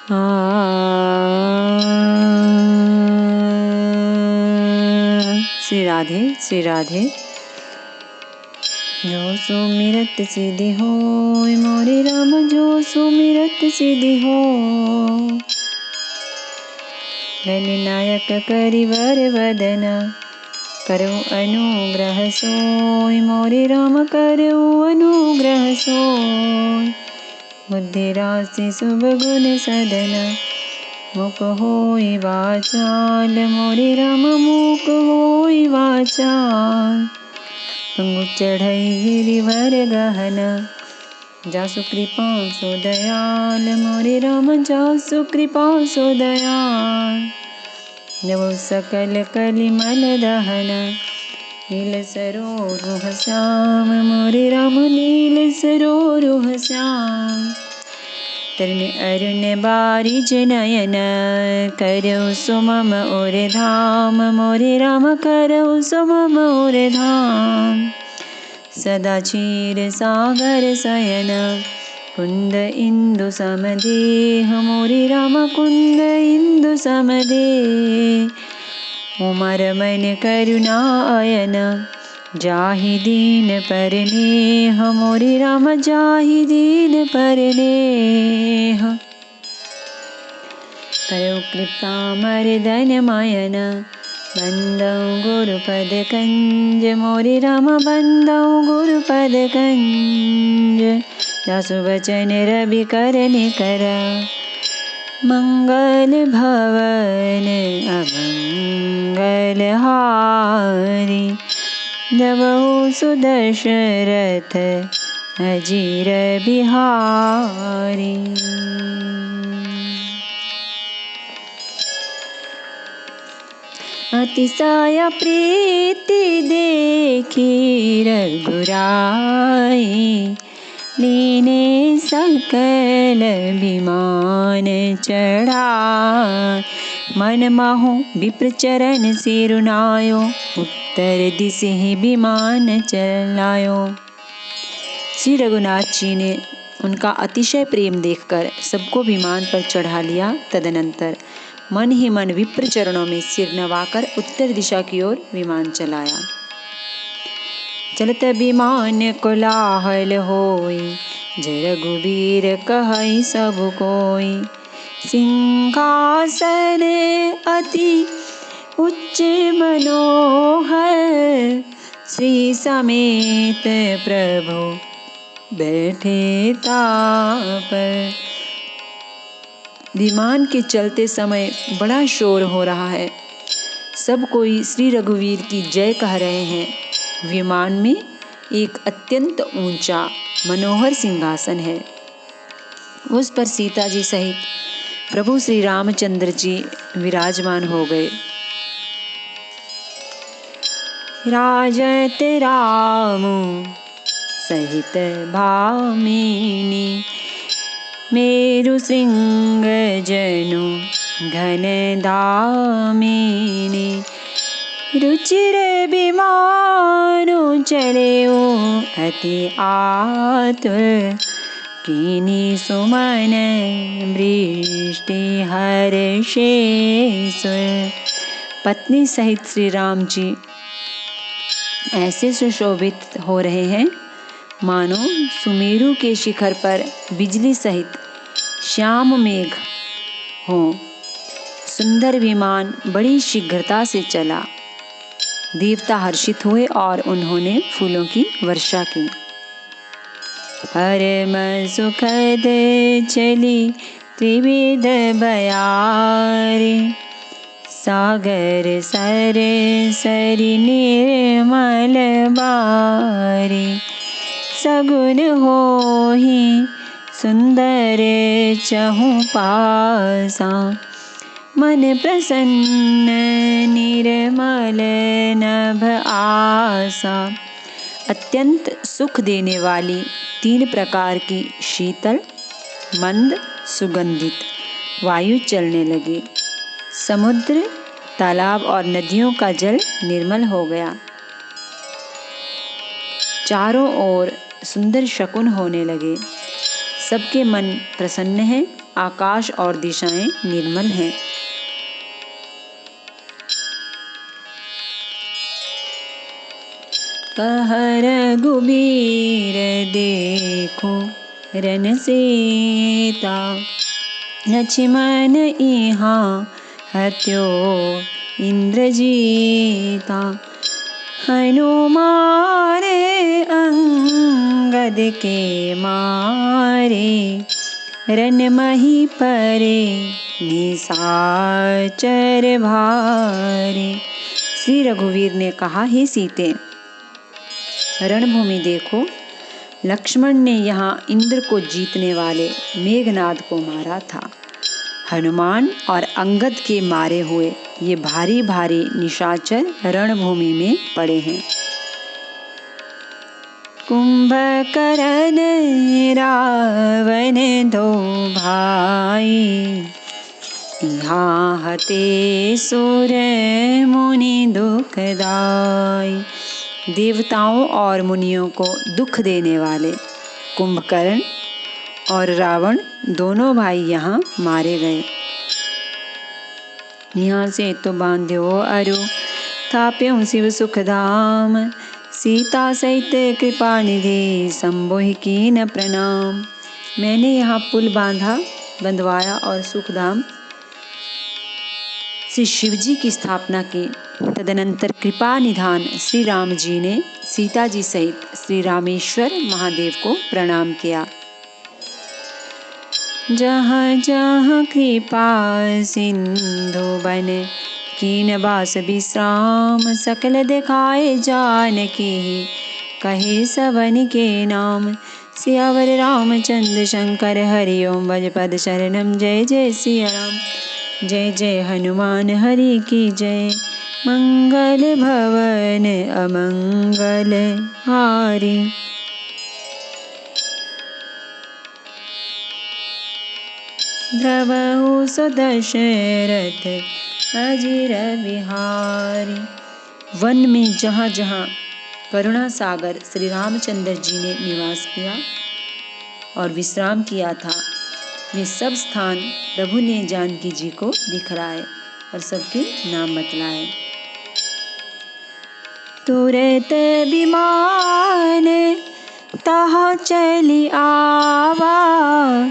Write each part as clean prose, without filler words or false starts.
श्री राधे श्री राधे। जो सुमिरत सिद्धि होय मोरे राम, जो सुमिरत सिद्धि हो। गणनायक करिवर वदन, करो अनुग्रह सोय मोरे राम, करो अनुग्रह सोय। बुद्धि राशि शुभ गुण सदन, मुख होई वाचाल मोरे राम, मुख होई वाचाल। तुंग चढ़ई गिरिवर गहन, जासु कृपा सो दयाल मोरे राम, जासु कृपा सो दयाल। जब सकल कलिमल दहन, नील सरोरुह श्याम मोरे राम, नील सरोरुह श्याम। तरुण अरुण बारिज नयन, करौ सो मम और धाम मोरे राम, करौ सो मम और धाम। सदा क्षीर सागर शयन, कुंद इंदु समदेह मोरे राम, कुंद इंदु समदेह। उमर मन करुणा अयन, जाहि दीन परनेह मोरे राम, जाहि दीन परनेह। करौ कृपा मर्दन मयन, बंदौ गुरुपद कंज मोरे राम, बंदौ गुरुपद कंज। जासु बचन रवि करनि कर, मंगल भवन अमंगल हारी। दबहु सुदशरथ अजीर बिहारी। अतिशय प्रीति देखी रघुराई, लीने सकल विमान चढ़ाई। मन माहु विप्र चरण सिरुनायो, उत्तर दिशहि विमान चलायो। श्री रघुनाथ जी ने उनका अतिशय प्रेम देखकर सबको विमान पर चढ़ा लिया। तदनंतर मन ही मन विप्र चरणों में सिर नवाकर उत्तर दिशा की ओर विमान चलाया। चलत विमान कोलाहल होई, जय रघुबीर कहई सब कोई। सिंहासन अति उच्च मनोहर, श्री समेत प्रभु बैठे तापर। विमान के चलते समय बड़ा शोर हो रहा है, सब कोई श्री रघुवीर की जय कह रहे हैं। विमान में एक अत्यंत ऊंचा मनोहर सिंहासन है, उस पर सीता जी सहित प्रभु श्री रामचंद्र जी विराजमान हो गए। राजत राम सहित भामिनी, मेरु श्रृंग जनु घन दामिनी। रुचिर विमानु चलेऊ अति आतुर, कीनी सुमन वृष्टि हर्षेश्वर। पत्नी सहित श्री राम जी ऐसे सुशोभित हो रहे हैं मानो सुमेरु के शिखर पर बिजली सहित श्याम मेघ हो। सुंदर विमान बड़ी शीघ्रता से चला। देवता हर्षित हुए और उन्होंने फूलों की वर्षा की। परम सुखद चली त्रिविध बयारे, सागर सर सरि निर्मल बारे। सगुन होहि सुंदर चहु पासा, मन प्रसन्न निर्मल नभ आसा। अत्यंत सुख देने वाली 3 प्रकार की शीतल मंद सुगंधित वायु चलने लगी। समुद्र, तालाब और नदियों का जल निर्मल हो गया। चारों ओर सुंदर शकुन होने लगे। सबके मन प्रसन्न हैं, आकाश और दिशाएं निर्मल हैं। कह रघुबीर देखो रन सीता, लक्ष्मण इहाँ हत्यो इंद्रजीता। हनुमान अंगद के मारे, रन मही परे निशाचर भारे। श्री रघुवीर ने कहा, हे सीते, रणभूमि देखो, लक्ष्मण ने यहाँ इंद्र को जीतने वाले मेघनाद को मारा था। हनुमान और अंगद के मारे हुए ये भारी भारी निशाचर रणभूमि में पड़े हैं। कुंभकर्ण रावण दो भाई, यहाँ हते सुर मुनि दुखदाई। देवताओं और मुनियों को दुख देने वाले कुंभकर्ण और रावण दोनों भाई यहाँ मारे गए। यहाँ से तो बांध्यो अरु, थाप्यों शिव सुखधाम। सीता सहित कृपा निधि, संबोहि कीन प्रणाम। मैंने यहाँ पुल बंधवाया और सुखधाम श्री शिव जी की स्थापना की। तदनंतर कृपा निधान श्री राम जी ने सीता जी सहित श्री रामेश्वर महादेव को प्रणाम किया। जहाँ जहाँ कृपा सिंधु बन, कीन बास विश्राम। सकल दिखाए जानकी, कहे सबन के नाम। सियावर रामचंद्र शंकर, हरि ओम भज पद शरणम। जय जय सिया राम, जय जय हनुमान हरि की जय। मंगल भवन अमंगल हारी, द्रवहु सुदशरथ अजिर बिहारी। वन में जहाँ जहाँ करुणा सागर श्री रामचंद्र जी ने निवास किया और विश्राम किया था, वे सब स्थान प्रभु ने जानकी जी को दिखलाए और सबके नाम बतलाए। तुरत विमान तहाँ चली आवा,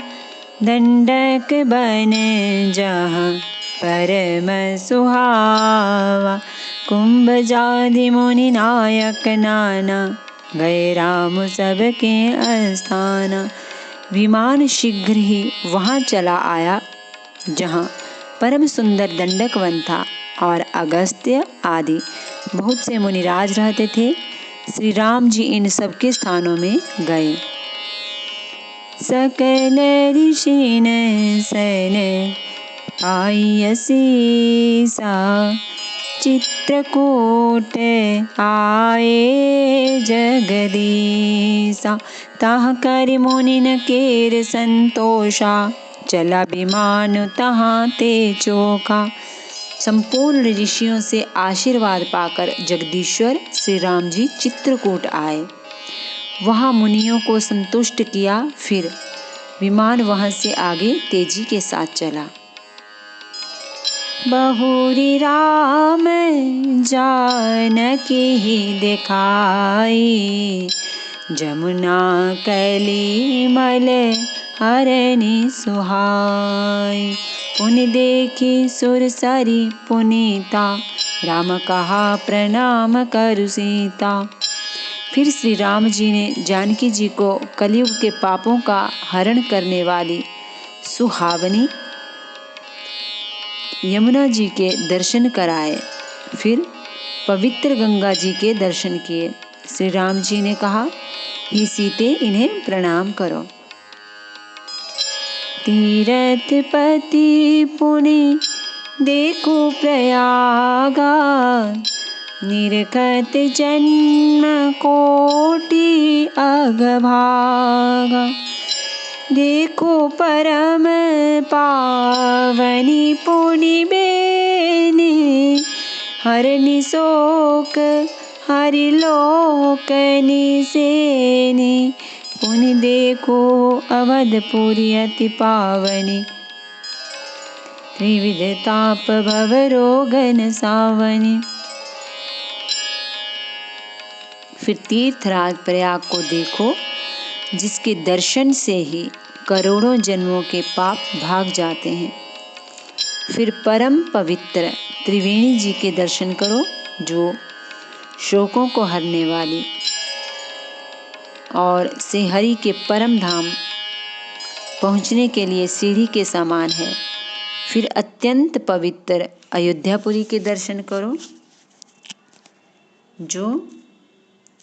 दंडक बन जहाँ परम सुहावा। कुंभ जादि मुनि नायक नाना, गए राम सबके अस्थाना। विमान शीघ्र ही वहाँ चला आया जहाँ परम सुंदर दंडक वन था और अगस्त्य आदि बहुत से मुनिराज रहते थे। श्री राम जी इन सबके स्थानों में गए। सकल ऋषि ने सन पाई असीसा, चित्रकूट आए जगदीसा। तहाँ कर मुनिन केर संतोषा, चला विमान तहाँ ते चोखा। संपूर्ण ऋषियों से आशीर्वाद पाकर जगदीश्वर श्री राम जी चित्रकूट आए, वहाँ मुनियों को संतुष्ट किया। फिर विमान वहाँ से आगे तेजी के साथ चला। बहुरी राम जानकी दिखाई, जमुना कलिमल हरनि सुहाई। पुनि देखी सुरसरी पुनीता, राम कहा प्रणाम करु सीता। फिर श्री राम जी ने जानकी जी को कलयुग के पापों का हरण करने वाली सुहावनी यमुना जी के दर्शन कराए। फिर पवित्र गंगा जी के दर्शन किए। श्री राम जी ने कहा, हे सीते, इन्हें प्रणाम करो। तीरथ पति पुनि देखो प्रयागा, निरखत जन्म कोटि अगभागा। देखो परम पावनी पुनि बेनी, हरनि शोक हरि लोक निसेनी। पुनि देखो अवधपुरी अति पावनी, त्रिविध ताप भव रोगन सावनी। फिर तीर्थराज प्रयाग को देखो, जिसके दर्शन से ही करोड़ों जन्मों के पाप भाग जाते हैं। फिर परम पवित्र त्रिवेणी जी के दर्शन करो, जो शोकों को हरने वाली और श्रीहरि के परम धाम पहुँचने के लिए सीढ़ी के समान है। फिर अत्यंत पवित्र अयोध्यापुरी के दर्शन करो, जो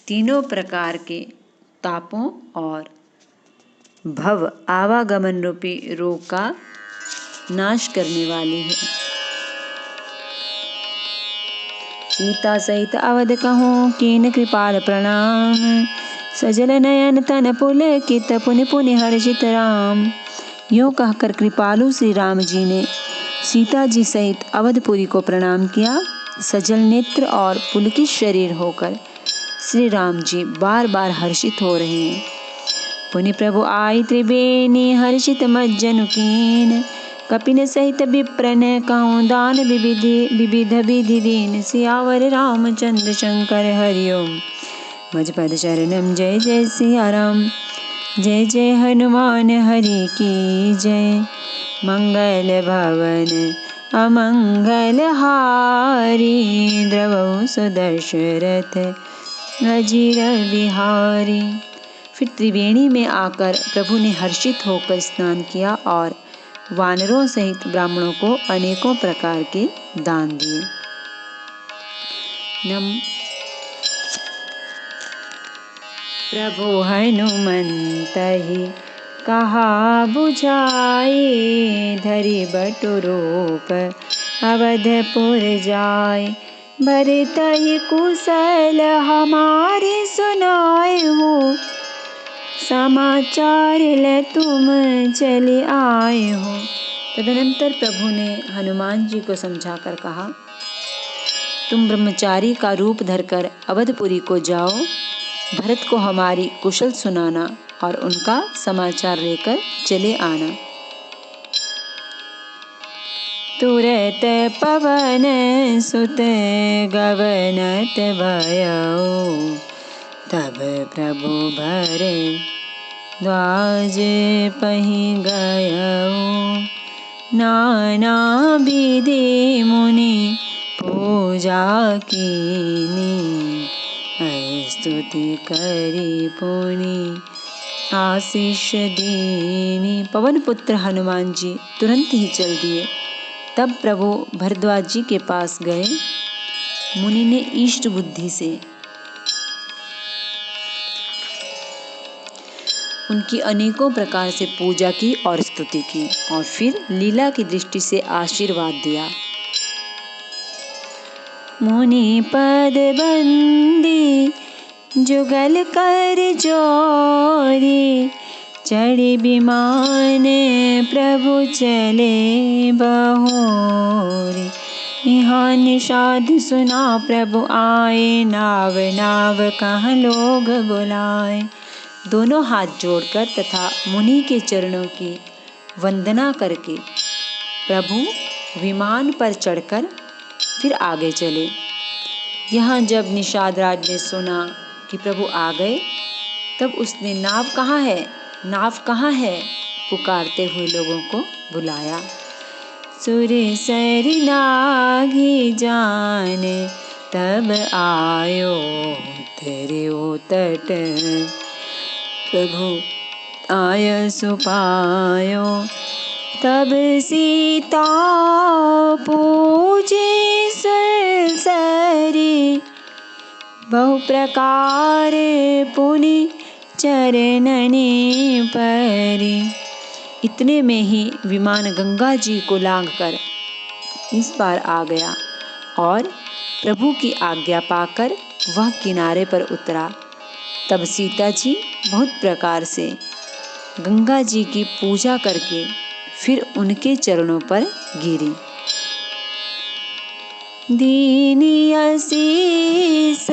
तीनों प्रकार के तापों और भव आवागमन रूपी रोग का नाश करने वाली है। सीता सहित अवध कहूँ कीन कृपाल प्रणाम, सजल नयन तन पुलकित पुनि पुनि हर्षित राम। यूँ कहकर कृपालु श्री राम जी ने सीता जी सहित अवधपुरी को प्रणाम किया। सजल नेत्र और पुलकित शरीर होकर श्री राम जी बार बार हर्षित हो रहे हैं। पुनि प्रभु आई त्रिवेणी हर्षित मज्जनु कीन, कपिन सहित विप्रन कहूँ दान विविध विधि दीन। सियावर रामचंद्र शंकर हरिओम, मज पद शरणम। जय जय सिया राम, जय जय हनुमान हरि की जय। मंगल भवन अमंगल हारी, द्रवहु सुदशरथ अजिर बिहारी। फिर त्रिवेणी में आकर प्रभु ने हर्षित होकर स्नान किया और वानरों सहित ब्राह्मणों को अनेकों प्रकार के दान दिए। प्रभु हनुमंत ही कहा बुझाए, धरि बटु रूप अवधपुर जाए। भरत ही कुशल हमारे सुनाए हो, समाचार ले तुम चले आए हो। तदनंतर प्रभु ने हनुमान जी को समझाकर कहा, तुम ब्रह्मचारी का रूप धरकर अवधपुरी को जाओ, भरत को हमारी कुशल सुनाना और उनका समाचार लेकर चले आना। तुरत पवन सुत गवनत भयो, तब प्रभु भरे द्वाज पहि गयो। नाना विधि मुनि पूजा कीनी, स्तुति करी पुनि आशीष दीनी। पवन पुत्र हनुमान जी तुरंत ही चल दिए। तब प्रभु भरद्वाज जी के पास गए। मुनि ने इष्ट बुद्धि से उनकी अनेकों प्रकार से पूजा की और स्तुति की और फिर लीला की दृष्टि से आशीर्वाद दिया। मुनि पद बंदी जुगल कर जोरी, चढ़ी विमान प्रभु चले बहोरी। यहाँ निषाद सुना प्रभु आए, नाव नाव कहाँ लोग बुलाए। दोनों हाथ जोड़कर तथा मुनि के चरणों की वंदना करके प्रभु विमान पर चढ़कर फिर आगे चले। यहाँ जब निषाद राज ने सुना कि प्रभु आ गए, तब उसने नाव कहाँ है, नाव कहाँ है पुकारते हुए लोगों को बुलाया। सुर सर नागी जान तब आयो, तेरे ओ तट प्रभु आय सुपायो। तब सीता पूजे सुरसरी, बहु प्रकार पुनि चरणनि परी। इतने में ही विमान गंगा जी को लांघकर इस पार आ गया और प्रभु की आज्ञा पाकर वह किनारे पर उतरा। तब सीता जी बहुत प्रकार से गंगा जी की पूजा करके फिर उनके चरणों पर गिरी। दीनी आशीष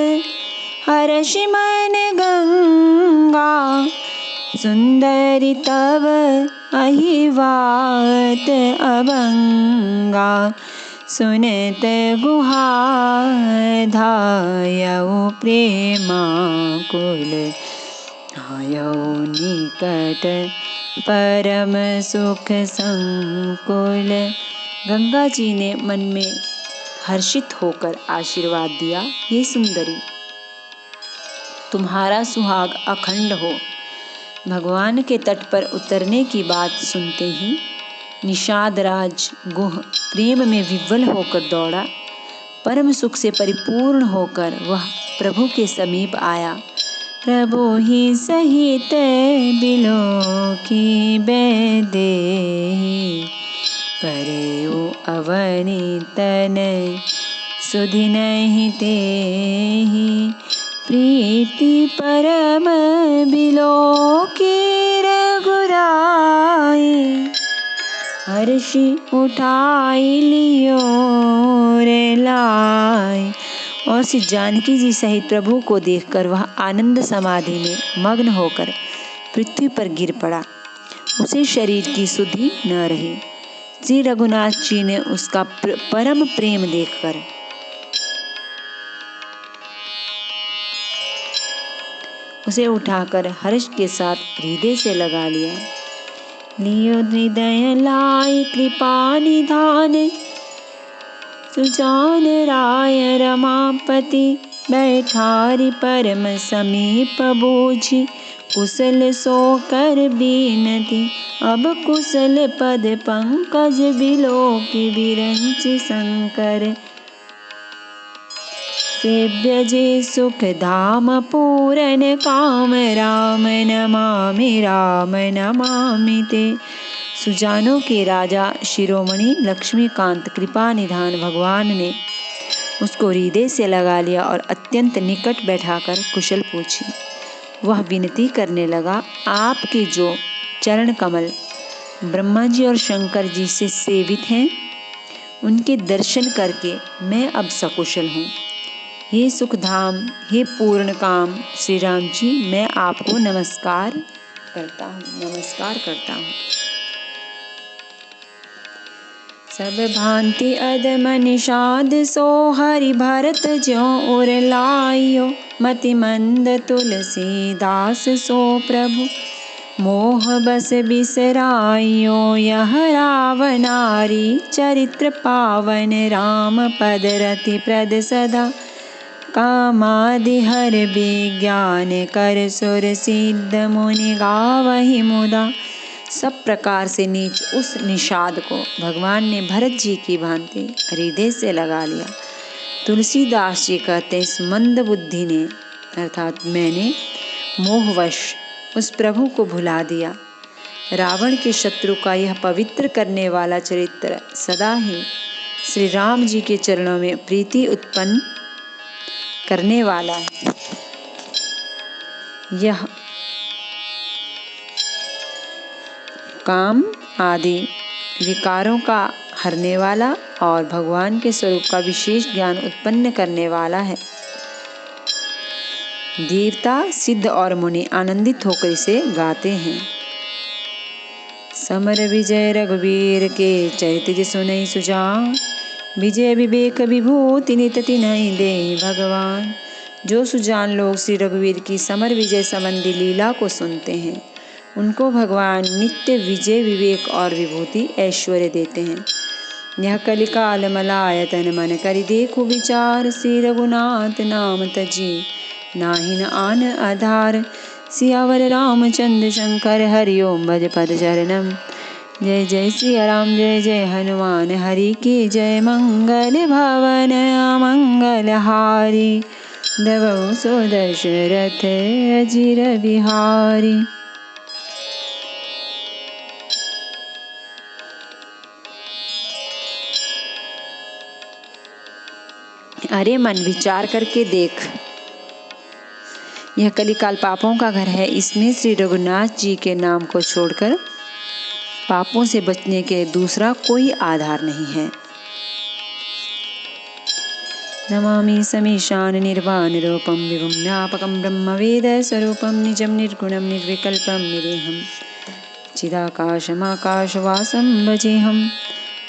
हर्षि मन गंगा, सुंदरी तव अहिवात अभंगा, सुनत गुहार धायऊ प्रेमाकुल, आयऊ निकट परम सुख संकुल। गंगा जी ने मन में हर्षित होकर आशीर्वाद दिया, हे सुंदरी, तुम्हारा सुहाग अखंड हो। भगवान के तट पर उतरने की बात सुनते ही निषाद राज गुह प्रेम में विह्वल होकर दौड़ा। परम सुख से परिपूर्ण होकर वह प्रभु के समीप आया। प्रभु ही सहित बिलोकी बैदेहि, परेउ अवनीतन सुधि नहीं तेहि, प्रीति परम बिलोकी रघुराई, हर्षि उठाई लियो रे लाई। और श्री जानकी जी सहित प्रभु को देखकर वह आनंद समाधि में मग्न होकर पृथ्वी पर गिर पड़ा। उसे शरीर की सुधि न रही। श्री रघुनाथ जी ने उसका परम प्रेम देखकर उसे उठाकर हर्ष के साथ हृदय से लगा लिया। लियो हृदय लाई कृपा निधान, सुजान राय रमापति, बैठारी परम समीप बूझी, कुशल सो कर बीनती, अब कुशल पद पंकज बिलोकी विरंच शंकर, सेव्य जे सुख धाम पूरन काम, राम नमामि ते। सुजानों के राजा शिरोमणि लक्ष्मीकांत कृपा निधान भगवान ने उसको हृदय से लगा लिया और अत्यंत निकट बैठाकर कुशल पूछी। वह विनती करने लगा, आपके जो चरण कमल ब्रह्मा जी और शंकर जी से सेवित हैं, उनके दर्शन करके मैं अब सकुशल हूँ। हे सुखधाम, हे पूर्ण काम श्री राम जी, मैं आपको नमस्कार करता हूँ। सब भांति अदम निषाद सो, हरि भरत ज्यों उर लाइयो, मति मंद तुलसीदास सो प्रभु, मोह बस बिसराइयो। यह रावनारी चरित्र पावन, राम पद रति प्रद सदा, कामादि हर विज्ञान कर सुर सिद्ध, मुनि गावहि मुदा। सब प्रकार से नीच उस निषाद को भगवान ने भरत जी की भांति हृदय से लगा लिया। तुलसीदास जी कहते, इस मंद बुद्धि ने अर्थात मैंने मोहवश उस प्रभु को भुला दिया। रावण के शत्रु का यह पवित्र करने वाला चरित्र सदा ही श्री राम जी के चरणों में प्रीति उत्पन्न करने वाला है। यह काम आदि विकारों का हरने वाला और भगवान के स्वरूप का विशेष ज्ञान उत्पन्न करने वाला है। देवता, सिद्ध और मुनि आनंदित होकर इसे गाते हैं। समर विजय रघुवीर के, चरित्र सुनई सुजान, विजय विवेक विभूति नितति नहीं दे भगवान। जो सुजान लोग श्री रघुवीर की समर विजय संबंधी लीला को सुनते हैं, उनको भगवान नित्य विजय विवेक और विभूति ऐश्वर्य देते हैं। यह कलिकाल मलायतन मन करि देखो विचार, श्री रघुनाथ नाम तजी नाहिन आन आधार। सियावर रामचंद्र शंकर हरिओम भज पद चरणम, जय जय सिया राम जय जय हनुमान, हरि की जय। मंगल भवन अमंगल हारी, दवौ सो दशरथ अजिर बिहारी। अरे मन, विचार करके देख, यह कलिकाल पापों का घर है। इसमें श्री रघुनाथ जी के नाम को छोड़कर पापों से बचने के दूसरा कोई आधार नहीं है। नमामि समीशान निर्वाणरूपं विभुं ज्ञापकं ब्रह्मवेदस्वरूपं निजं निर्गुणं निर्विकल्पं निरेहं चिदाकाशमाकाशवासं भजेऽहं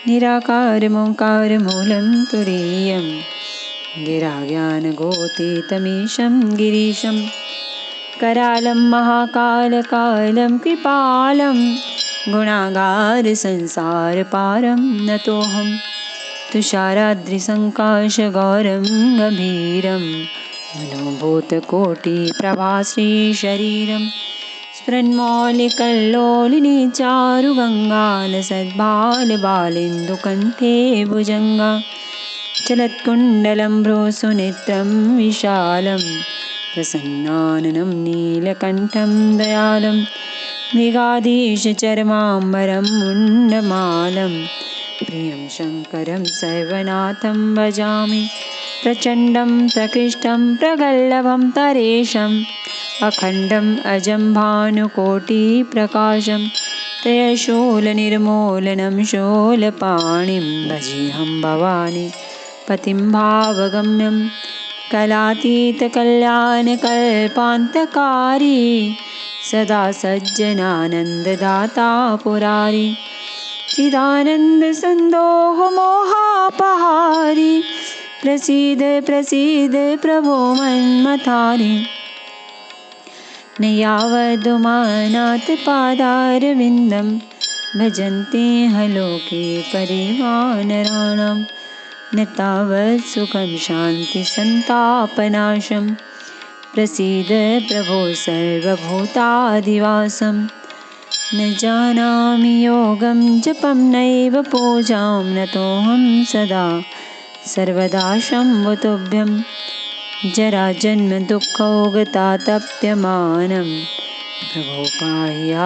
निराकारमोङ्कारमूलं तुरीयं गिराज्ञानगोतीतमीशं गिरीशं करालं महाकालकालं कृपालं गुणागारसंसारपारं नतोऽहं तुषाराद्रिसङ्काशगौरं गभीरं मनोभूतकोटिप्रभाश्रीशरीरं स्फुरन्मौलिकल्लोलिनी चारुगङ्गालसद्बालबालेन्दुकण्ठे भुजङ्गा चलत्कुण्डलं भ्रूसुनेत्रं विशालं प्रसन्नाननं नीलकण्ठं दयालं मृगाधीशचर्माम्बरं मुण्डमालं प्रियं शङ्करं सर्वनाथं भजामि प्रचण्डं प्रकृष्टं प्रगल्लभं तरेशम् अखण्डम् अजं भानुकोटिप्रकाशं त्रयशूलनिर्मूलनं शूलपाणिं भजेऽहं भवानी पतिं भावगम्यं कलातीतकल्याणकल्पान्तकारी सदा सज्जनानन्ददाता पुरारी चिदानन्दसन्दोहमोहापहारी प्रसीद प्रसीद प्रभो मन्मथारी न यावदुमानाथपादारविन्दं भजन्ते लोके परिवानराणां न तावत् सुखं शान्तिसन्तापनाशं प्रसीद प्रभो सर्वभूताधिवासं न जानामि योगं जपं नैव पूजां नतोऽहं सदा सर्वदा शम्भुतुभ्यं जराजन्मदुःखौगतातप्यमानं प्रभो पाह्यापन्नमामीश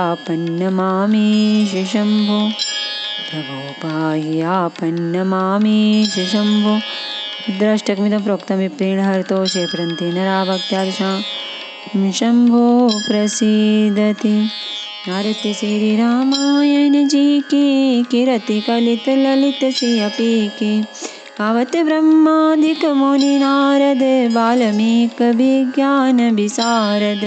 शम्भो प्रभो पाह्यापन्नमामीश शम्भो रुद्राष्टकमिदं प्रोक्तं विप्रेण हरतोषे प्रन्ते नरा भक्त्यादिशां शम्भो प्रसीदति। आरती श्री रामायण जी की कीरति कलित ललित सियपी की गावत ब्रह्मादिक मुनि नारद बाल्मीक विज्ञान विशारद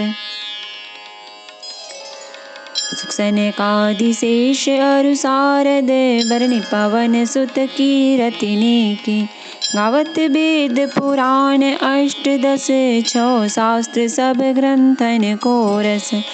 सुखसनकादिशेष अरु सारद बरनि पवन सुत कीरतिने की गावत वेद पुराण अष्टदश छौ शास्त्र सब ग्रंथन को रस